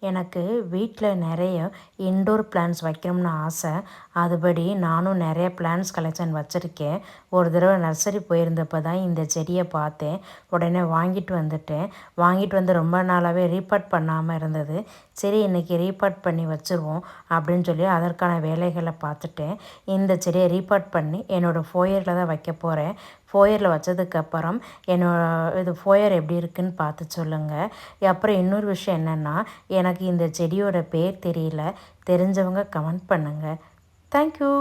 எனக்கு வீட்டில் நிறைய இன்டோர் பிளான்ட்ஸ் வைக்கணும்னு ஆசை. அதுபடி நானும் நிறைய பிளான்ட்ஸ் கலெக்ஷன் வச்சுருக்கேன். ஒரு தடவை நர்சரி போயிருந்தப்போ தான் இந்த செடியை பார்த்தேன். உடனே வாங்கிட்டு வந்துட்டேன். வாங்கிட்டு வந்து ரொம்ப நாளாகவே ரீபாட் பண்ணாமல் இருந்தது. சரி இன்றைக்கி ரீபாட் பண்ணி வச்சுருவோம் அப்படின்னு சொல்லி அதற்கான வேலைகளை பார்த்துட்டேன். இந்த செடியை ரீபாட் பண்ணி என்னோடய ஃபோயரில் தான் வைக்க போகிறேன். ஃபோயரில் வச்சதுக்கப்புறம் இது ஃபோயர் எப்படி இருக்குன்னு பார்த்து சொல்லுங்கள். அப்புறம் இன்னொரு விஷயம் என்னென்னா, எனக்கு இந்த செடியோட பேர் தெரியல. தெரிஞ்சவங்க கமெண்ட் பண்ணுங்கள். தேங்க்யூ.